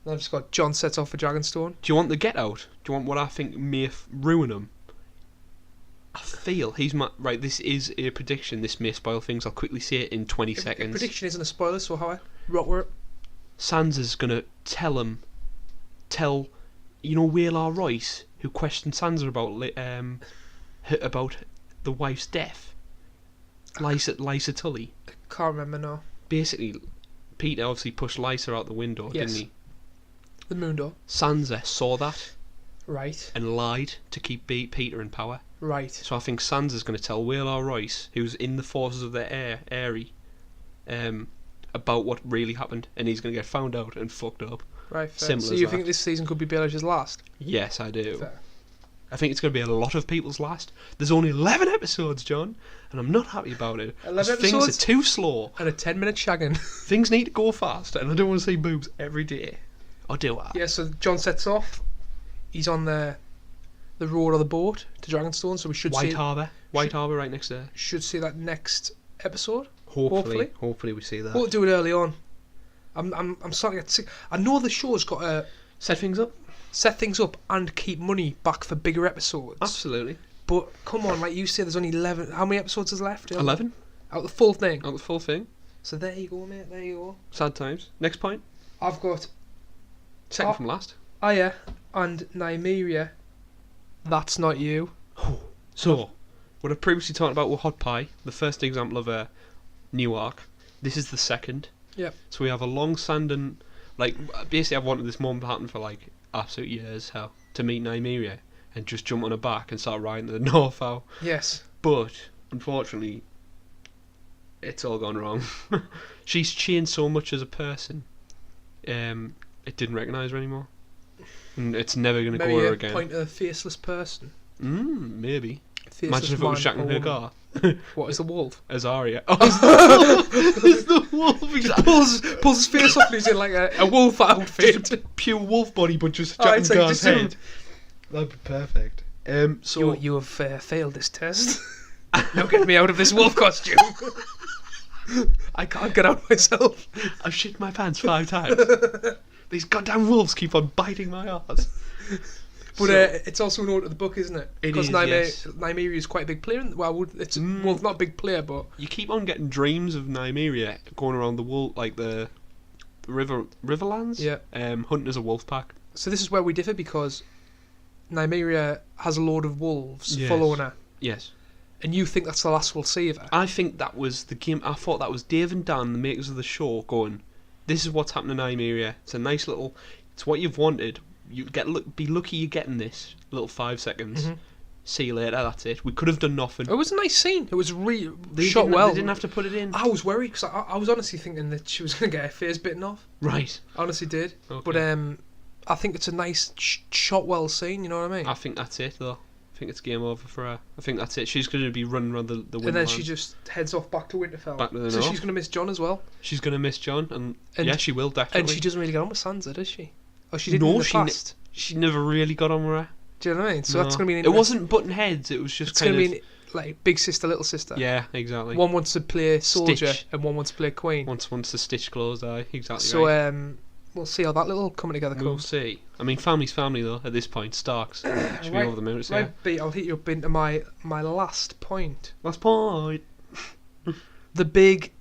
Then I've just got Jon sets off for Dragonstone. Do you want the get out? Do you want what I think may ruin him? I feel he's right. This is a prediction. This may spoil things. I'll quickly say it in 20 seconds. Prediction isn't a spoiler, so how I rot were it? Sansa's gonna tell Waelar Royce, who questioned Sansa about the wife's death. Lysa Tully. Can't remember now. Basically, Peter obviously pushed Lysa out the window, Yes. didn't he? The moon door. Sansa saw that Right. and lied to keep Peter in power. Right. So I think Sansa's going to tell Whalar Royce, who's in the forces of the Aerie, about what really happened, and he's going to get found out and fucked up. Right. Fair. Simple So as you that. think this season could be Baelish's last? Yes, I do. Fair. I think it's going to be a lot of people's last. There's only 11 episodes, John, and I'm not happy about it. 11 Things episodes? are too slow. And a 10-minute shagging. Things need to go faster, and I don't want to see boobs every day. Or do I? Yeah. So John sets off. He's on the road or the boat to Dragonstone. So we should White see Harbour. White Harbour right next there. should see that next episode. Hopefully we see that. We'll do it early on. I'm starting to get sick. I know the show's got to Set things up. set things up and keep money back for bigger episodes. Absolutely. But come on, like you say, there's only 11. How many episodes is left? 11. Out the full thing. Out the full thing. So there you go, mate. There you go. Sad times. Next point. I've got Second from last. Aya and Nymeria. That's not you. So, what I previously talked about with Hot Pie, the first example of a new arc. This is the second. Yep. So we have a long-standing, like, basically I've wanted this moment to happen for like absolute years, hell, to meet Nymeria and just jump on her back and start riding to the North out. Yes. But unfortunately, it's all gone wrong. She's changed so much as a person. It didn't recognise her anymore, and it's never going to go Maybe her a again. point of a faceless person. Maybe. Faceless Imagine if it was man Shaq in or her woman. car. What is the wolf? As Arya. Oh, it's the wolf. Exactly. Pulls his face off and he's in like a wolf outfit. Pure wolf body, but just Oh, Jack it's and like Gar's just head. That'd be perfect. So you have failed this test. Now get me out of this wolf costume. I can't get out myself. I've shit my pants 5 times. These goddamn wolves keep on biting my ass. But So- it's also an order of the book, isn't it? It Because is, yes. Nymeria is quite a big player. It's well, not a big player, but You keep on getting dreams of Nymeria going around the wolf, like the Riverlands. Yeah. Hunting as a wolf pack. so this is where we differ because Nymeria has a load of wolves Yes. following her, Yes. and you think that's the last we'll see of her. I think that was the game. I thought that was Dave and Dan, the makers of the show, going, "This is what's happening to Nymeria. It's a nice little. It's what you've wanted. You be lucky you're getting this little 5 seconds. Mhm. See you later. That's it. We could have done nothing. It was a nice scene. It was shot didn't- well. They didn't have to put it in. I was worried because I was honestly thinking that she was going to get her face bitten off. Right. I honestly did. Okay. But I think it's a nice shot well scene. You know what I mean? I think that's it though. I think it's game over for her. I think that's it. She's going to be running around the and then she Winterland. just heads off back to Winterfell. Back to the so north. she's going to miss John as well. She's going to miss John, and And- yeah, she will definitely. And she doesn't really get on with Sansa, does she? Oh, she didn't No, in the she ne- past. She never really got on with her. Do you know what I mean? So No. that's going to be an It wasn't button heads. It was just It's kind going of. to be like big sister, little sister. Yeah, exactly. One wants to play soldier Stitch. and one wants to play queen. Once to stitch clothes, exactly. So right. we'll see how that little coming together We'll comes. see. I mean, family's family though. At this point, Starks should be Right. over the moon. So Right, B, I'll hit you up into my last point. last point. The big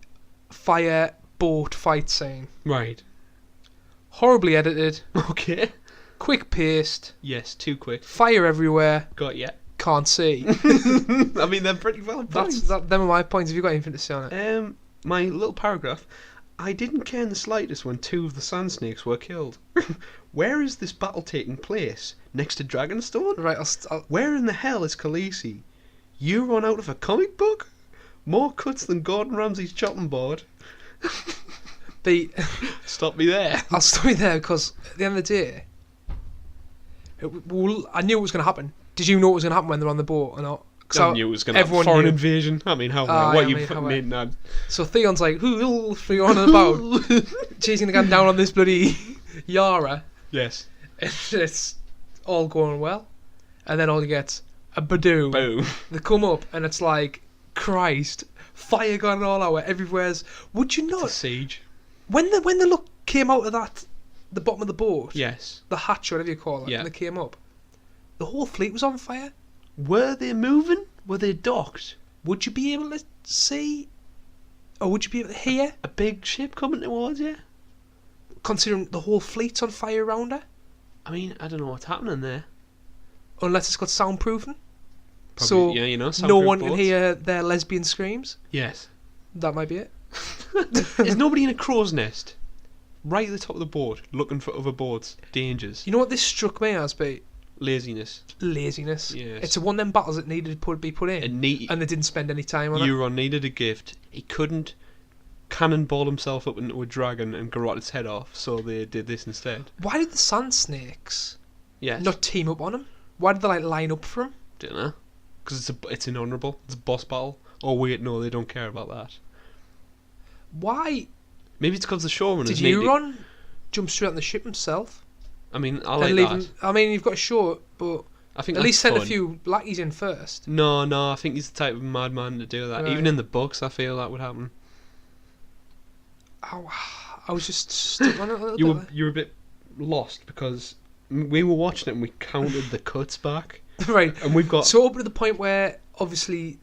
fire boat fight scene. Right. Horribly edited, Okay. quick paced, Yes, too quick. fire everywhere, Got ya. can't see. I mean, they're pretty valid points. Them are my points. Have you got anything to say on it? My little paragraph. I didn't care in the slightest when 2 of the sand snakes were killed. Where is this battle taking place? Next to Dragonstone? Right, I'll Where in the hell is Khaleesi? You run out of a comic book? More cuts than Gordon Ramsay's chopping board. B, Stop me there. I'll stop you there because at the end of the day, I knew it was going to happen. Did you know it was going to happen when they're on the boat or not? 'Cause I knew it was going to have a everyone foreign knew. invasion. I mean, how Ah, what yeah, you I mean, putting how- in that? So Theon's like, who on about? Chasing the gun down on this bloody Yara. Yes. It's all going well. And then all you get a Badoo. Boom. They come up and it's like, Christ, fire going all out everywhere's. Would you It's a not? siege. When the look came out of the bottom of the boat, Yes. the hatch, whatever you call it, Yeah. and they came up, the whole fleet was on fire. Were they moving? Were they docked? Would you be able to see, or would you be able to hear, A big ship coming towards you? considering the whole fleet's on fire around her? I mean, I don't know what's happening there. Unless it's got soundproofing. Probably, So yeah, you know, no soundproof one can boats. hear their lesbian screams. Yes. That might be it. Is nobody in a crow's nest? Right at the top of the boat, looking for other boats. Dangers. You know what this struck me as, be Laziness. laziness. Yes. It's one of them battles that needed to be put in, and they didn't spend any time on it. Euron needed a gift. He couldn't cannonball himself up into a dragon and garrote its head off, so they did this instead. Why did the sand snakes Yes. not team up on him? Why did they like line up for him? Don't know. Because it's inhonourable. It's a boss battle. Oh wait, no, they don't care about that. Why Maybe it's because the showrunners did need Euron jump straight on the ship himself? I mean, I and like leave that. him? I mean, you've got a show, but I think at that's least send a fun. few lackeys in first. No, I think he's the type of madman to do that. Right. Even in the books, I feel that would happen. I was just stuck on it a little bit. You were a bit lost because we were watching it and we counted the cuts back, Right. and we've got So up to the point where obviously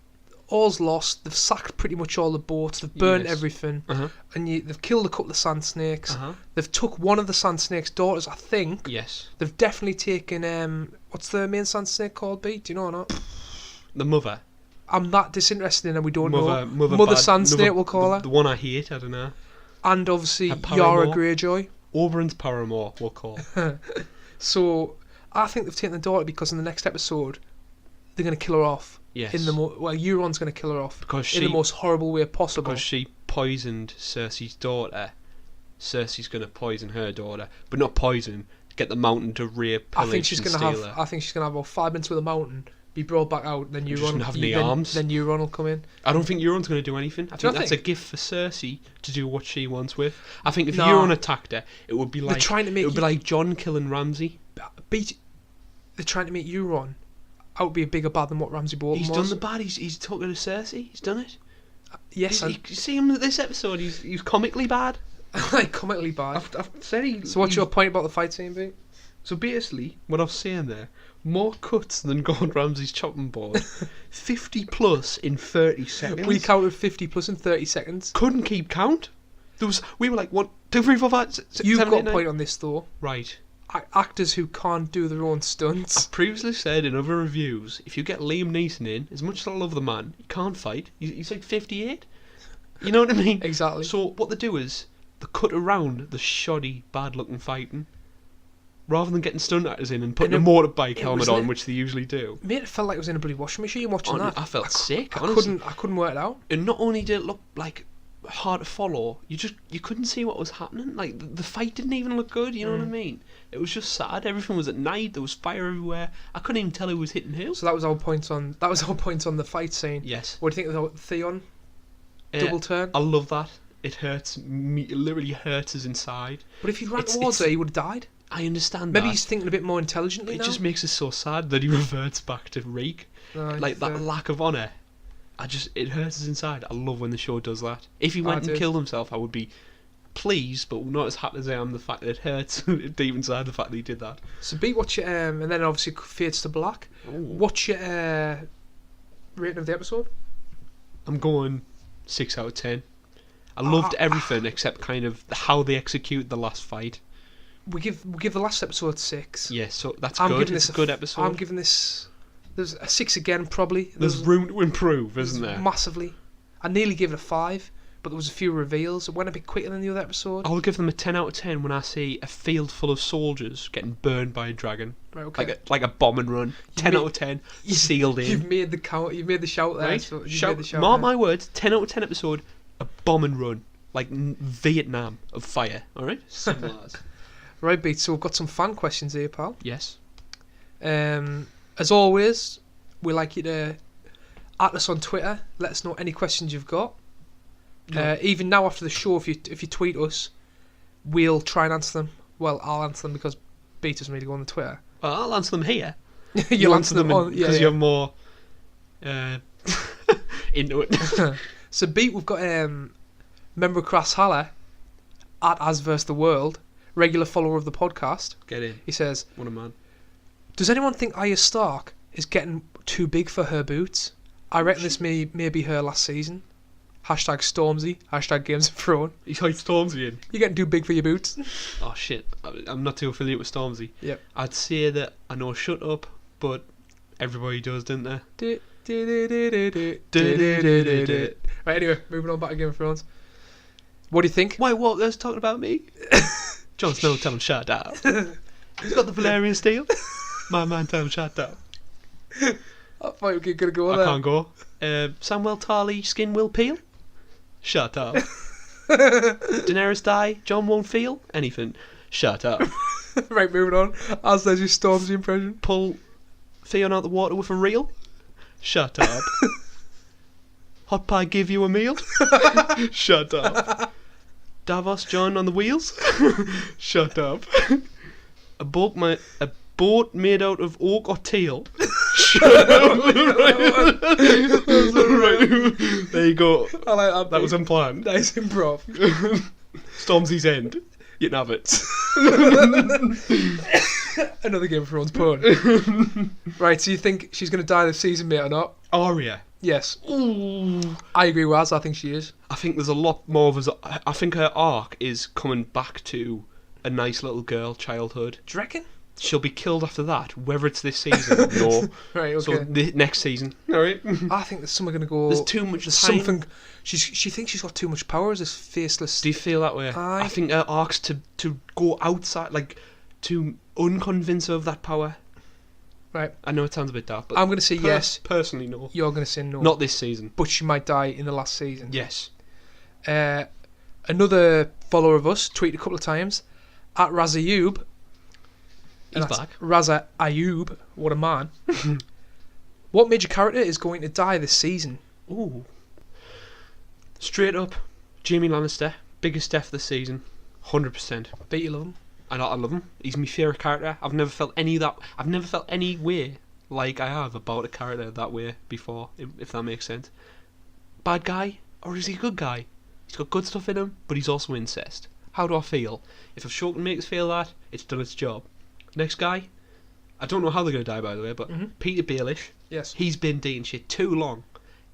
all's lost. They've sacked pretty much all the boats. They've burnt Yes. everything, uh-huh, and they've killed a couple of sand snakes. uh-huh. They've took one of the sand snake's daughters, I think. Yes, They've definitely taken what's the main sand snake called? B? Do you know or not? the mother, I'm that disinterested in her. We don't know. mother, Mother bad- Sand Snake, we'll call her. the one I hate. I don't know. And obviously Her paramour. Yara Greyjoy. Oberyn's paramour, we'll call. So I think they've taken the daughter because in the next episode they're going to kill her off. Yes, In the Euron's going to kill her off because in the most horrible way possible. because she poisoned Cersei's daughter. Cersei's going to poison her daughter, but not poison. Get the mountain to rape, I pillage, think she's and going to steal have. her. I think she's going to have about 5 minutes with a mountain. Be brought back out. Then Just Euron. have any then, arms? Then Euron will come in. I don't think Euron's going to do anything. I Do you think that's think? a gift for Cersei to do what she wants with. I think if Nah. Euron attacked her, it would be They're like trying to make it would be like Jon killing Ramsay. beat. They're trying to make Euron out be a bigger bad than what Ramsay Bolton He's was. done the bad. He's talking to Cersei. He's done it. Yes, You see him in this episode. He's comically bad. like comically bad. I've said he. So what's your point about the fight scene, B? So basically, what I was saying there, more cuts than Gordon Ramsay's chopping board. 50 plus in 30 seconds. We counted 50 plus in 30 seconds. Couldn't keep count. We were like 1, 2, 3, 4, 5, 6, You've 7, got 8, a 9. point on this though. Right. Actors who can't do their own stunts. Previously said in other reviews, if you get Liam Neeson in, as much as I love the man, he can't fight. He's like 58. You know what I mean? Exactly. So what they do is they cut around the shoddy, bad-looking fighting, rather than getting stunt actors in and putting a And motorbike it helmet was on, like- which they usually do. Mate, it felt like it was in a bloody washing machine watching Hon- that. I felt sick. I Honestly. couldn't work it out. And not only did it look like hard to follow, you couldn't see what was happening. Like the fight didn't even look good. You know what I mean? It was just sad. Everything was at night. There was fire everywhere. I couldn't even tell who was hitting who. So that was our point on the fight scene. Yes. What do you think of the Theon Uh, double turn? I love that. It hurts me. It literally hurts us inside. But if he ran it's- towards it's- her, he would have died. I understand Maybe that. he's thinking a bit more intelligently It now. just makes us so sad that he reverts back to Reek. Like that lack of honour. It hurts us inside. I love when the show does that. If he went do. and killed himself, I would be pleased, but not as happy as I am the fact that it hurts deep inside the fact that he did that. So beat what your and then obviously fades to black. What's your rating of the episode? I'm going 6 out of 10. I loved everything except kind of how they execute the last fight. We give the last episode 6. Yeah, so that's I'm good. giving It's this a good episode. I'm giving this. There's a 6 again probably. There's room to improve, isn't there? Massively. I nearly gave it a 5, but there was a few reveals. It went a bit quicker than the other episode. I'll give them a 10 out of 10 when I see a field full of soldiers getting burned by a dragon. Right, okay. Like a bomb and run. 10 out of 10. Sealed in. You've made the count. You've made the shout there. Right? So you've Shout, made the shout mark there. my words, 10 out of 10 episode, a bomb and run. Like Vietnam of fire, alright? Simple as. Right, Beat. So we've got some fan questions here, pal. Yes. As always, we like you to at us on Twitter. Let us know any questions you've got. Even now after the show, if you tweet us, we'll try and answer them. Well, I'll answer them because Beat doesn't really go on the Twitter. Well, I'll answer them here. You'll answer them on because you're more into it. So Beat, we've got member of Crass Haller at Asverse the World, regular follower of the podcast. Get in. He says, What a man. does anyone think Arya Stark is getting too big for her boots? I reckon this may be her last season. Hashtag Stormzy. Hashtag Games of Thrones. He's like Stormzy in. You're getting too big for your boots. Oh shit, I'm not too affiliated with Stormzy. Yep. I'd say that I know Shut Up, but everybody does, didn't they? Right, anyway, moving on back to Game of Thrones. What do you think? White Walker's talking about me. Jon Snow, tell him shut up. He's got the Valerian steel. My man, tell him shut up. I thought you were going to go on I can't go. Samwell Tarly, skin will peel. Shut up. Daenerys die, Jon won't feel anything. Shut up. Right, moving on. As there's your Stormzy impression. Pull Theon out the water with a reel. Shut up. Hot Pie give you a meal. Shut up. Davos John on the wheels. Shut up. A boat made out of oak or teal. Shut up. There you go. I like that. That was unplanned. Nice improv. Stormzy's end. You can have it. Another Game of Thrones pun. Right, so you think she's going to die this season, mate, or not? Arya. Yes. Ooh. I agree with Az. I think she is. I think there's a lot more of I think her arc is coming back to a nice little girl childhood. Do you reckon? She'll be killed after that, whether it's this season or right. Okay. so next season. All right. I think there's something going to go. There's too much. There's something. She thinks she's got too much power as this faceless. Do you feel that way? Aye. I think her arc's to go outside, like to unconvince her of that power. Right. I know it sounds a bit dark, but I'm going to say yes. Personally, no. You're going to say no. Not this season. But she might die in the last season. Yes. Another follower of us tweeted a couple of times at Razayub. He's back. Raza Ayub, what a man. What major character is going to die this season? Ooh. Straight up, Jaime Lannister, biggest death this season, 100%. Bet you love him. I love him. He's my favourite character. I've never felt any way like I have about a character that way before, if that makes sense. Bad guy, or is he a good guy? He's got good stuff in him, but he's also incest. How do I feel? If a show can make us feel that, it's done its job. Next guy, I don't know how they're going to die, by the way, but Peter Baelish. Yes. He's been dating shit too long.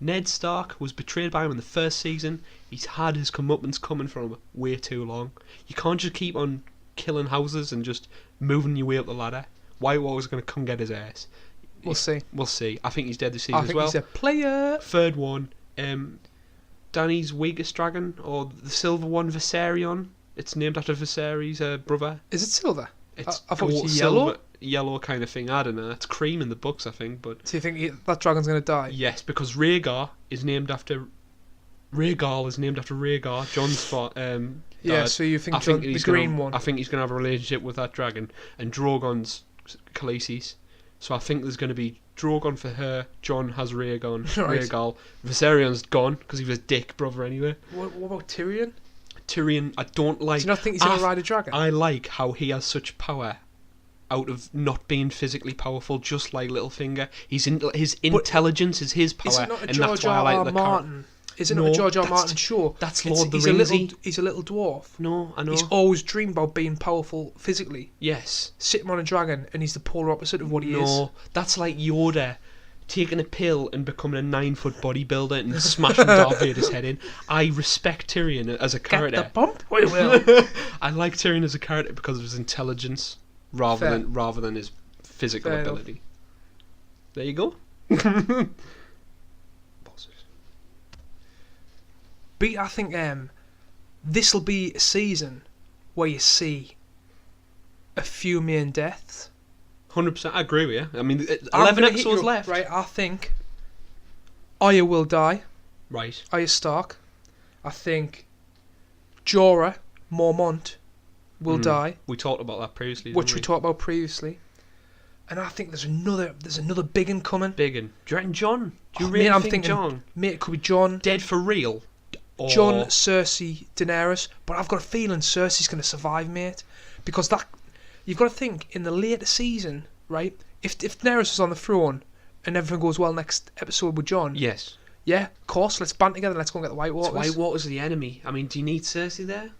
Ned Stark was betrayed by him in the first season. He's had his comeuppance coming from him way too long. You can't just keep on killing houses and just moving your way up the ladder. White Walker's going to come get his ass. We'll see. We'll see. I think he's dead this season I think as well. he's a player. Third one, Dany's weakest dragon, or the silver one, Viserion. It's named after Viserys' brother. Is it silver? It's I thought it was silver, yellow kind of thing. I don't know. It's cream in the books, I think. But do you think that dragon's going to die? yes, because Rhaegar is named after Rhaegar, Jon's Yeah, dad. so you think the gonna, green one? I think he's going to have a relationship with that dragon, and Drogon's Khaleesi's. So I think there's going to be Drogon for her. Jon has Rhaegar. Right. Rhaegar. Viserion's gone because he was dick brother anyway. What about Tyrion? Tyrion, I don't like. Do you not think he's going to ride a dragon? I like how he has such power out of not being physically powerful, just like Littlefinger. His intelligence is his power, Is it not a and George that's why I R. like R. the Martin? Is it No, not a George R. that's- Martin show? that's Lord of the Ringsy. He's a little dwarf. No, I know. He's always dreamed about being powerful physically. Yes. Sitting on a dragon, and he's the polar opposite of what he is. No, that's like Yoda taking a pill and becoming a 9-foot bodybuilder and smashing Darth Vader's head in. I respect Tyrion as a character. Get the bump? We will. I like Tyrion as a character because of his intelligence rather than his physical Fair ability. enough. There you go. But I think this'll be a season where you see a few main deaths. 100%. I agree with you. I mean, I'm 11 gonna hit episodes you, left. Right, I think Arya will die. Right. Arya Stark. I think Jorah Mormont will die, We talked about that previously. which didn't we talked about previously. And I think there's another big one coming. Big un. Do you reckon Jon? Do you Oh, really mate, I'm think thinking, Jon? Mate, it could be Jon. Dead for real? Or Jon, Cersei, Daenerys, but I've got a feeling Cersei's going to survive, mate, because that you've got to think in the later season, right? If Daenerys is on the throne and everything goes well next episode with Jon, Yes. yeah, of course, let's band together, let's go and get the White So Walkers. White Walker's the enemy. I mean, do you need Cersei there?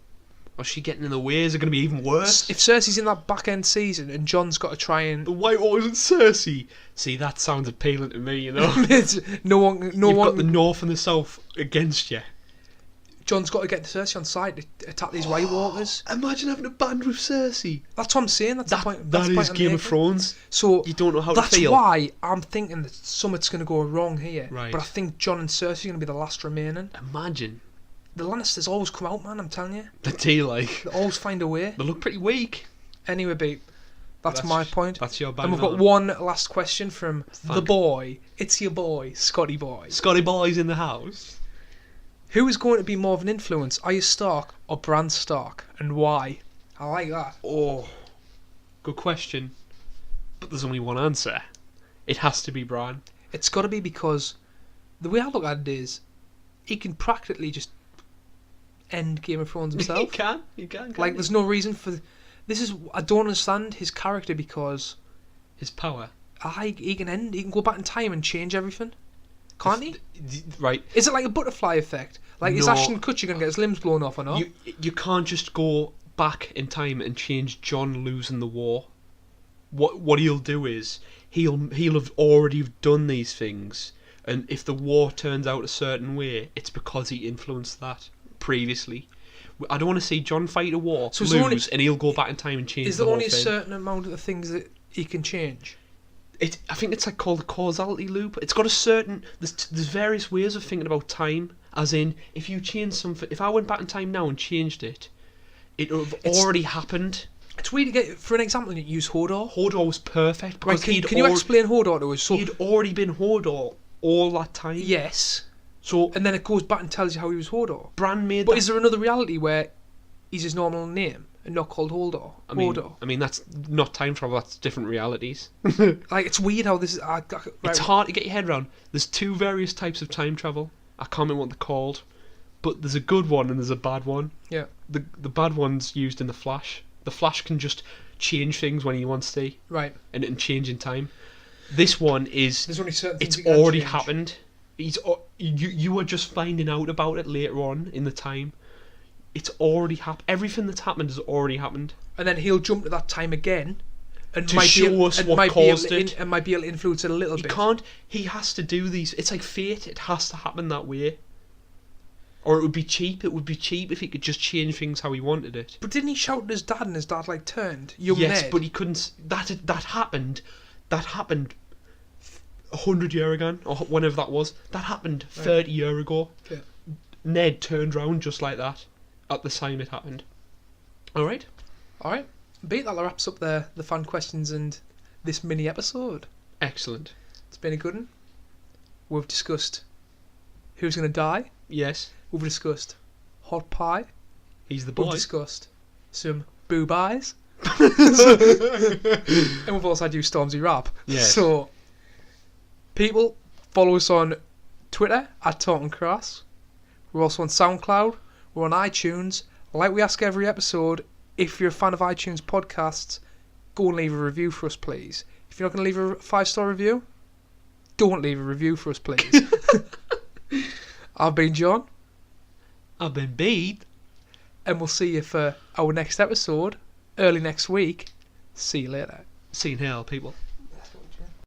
Or is she getting in the way? Is it going to be even worse? If Cersei's in that back end season and Jon's got to try and The White Walkers and Cersei. See, that sounds appealing to me, you know. no one, You've got the North and the South against you. John's got to get Cersei on side to attack these White Walkers. Imagine having a band with Cersei. That's what I'm saying. That's the point. That's That the is point I'm Game of making. Thrones. So You don't know how to that's feel. why I'm thinking that something's going to go wrong here. Right. But I think Jon and Cersei are going to be the last remaining. Imagine The Lannisters always come out, man, I'm telling you. The tea, like. They always find a way. They look pretty weak. Anyway, babe, that's my point. That's your bang And we've got on. one last question from the boy. It's your boy, Scotty Boy. Scotty Boy's in the house. Who is going to be more of an influence, Arya Stark or Bran Stark, and why? I like that. Oh, good question. But there's only one answer. It has to be Bran. It's got to be because the way I look at it is he can practically just end Game of Thrones himself. He can. Like, there's no reason for... This is... I don't understand his character because... His power. He can go back in time and change everything. Can't he? Right. Is it like a butterfly effect? Like, is No. Ashton Kutcher going to get his limbs blown off or not? You can't just go back in time and change Jon losing the war. What he'll do is he'll have already done these things, and if the war turns out a certain way, it's because he influenced that previously. I don't want to see Jon fight a war, So lose, and he'll go back in time and change Is the there whole only a thing. certain amount of the things that he can change? I think it's like called the causality loop. It's got a certain... There's various ways of thinking about time, as in, if you change something... If I went back in time now and changed it, it would have already happened. It's weird to get... For an example, you use Hodor. Hodor was perfect. Right, Because can you explain Hodor to us? So, he'd already been Hodor all that time. yes. So And then it goes back and tells you how he was Hodor. Bran made But that... is there another reality where he's his normal name and not called Hodor? I mean, that's not time travel, that's different realities. Like, it's weird how this is... Right, It's hard to get your head around. There's two various types of time travel. I can't remember what they're called. But there's a good one and there's a bad one. Yeah. The bad one's used in the Flash. The Flash can just change things when he wants to, Right. and it can change in time. This one is... There's only certain things It's you can already change. happened. You are just finding out about it later on in the time. It's already happened. Everything that's happened has already happened. And then he'll jump to that time again and To might show be, us and what might caused be able it. and might be able to influence it a little He bit. can't. He has to do these. It's like fate. It has to happen that way. Or it would be cheap. It would be cheap if he could just change things how he wanted it. But didn't he shout at his dad and his dad like turned? Young Yes, Ned. but he couldn't. That happened. That happened 100 years ago, or whenever that was. That happened 30 years ago. Yeah. Ned turned round just like that at the time it happened. All right. Alright. Beat that wraps up the fan questions and this mini episode. Excellent. It's been a good one. We've discussed who's going to die. Yes, We've discussed hot pie. he's the We've boy. discussed some boob eyes. And we've also had you Stormzy rap. Yes. So, people, follow us on Twitter at Talking Crass. We're also on SoundCloud. We're on iTunes. Like we ask every episode, if you're a fan of iTunes podcasts, go and leave a review for us, please. If you're not going to leave a 5-star review, don't leave a review for us, please. I've been John, I've been beat. and we'll see you for our next episode, early next week. See you later. See you in hell, people.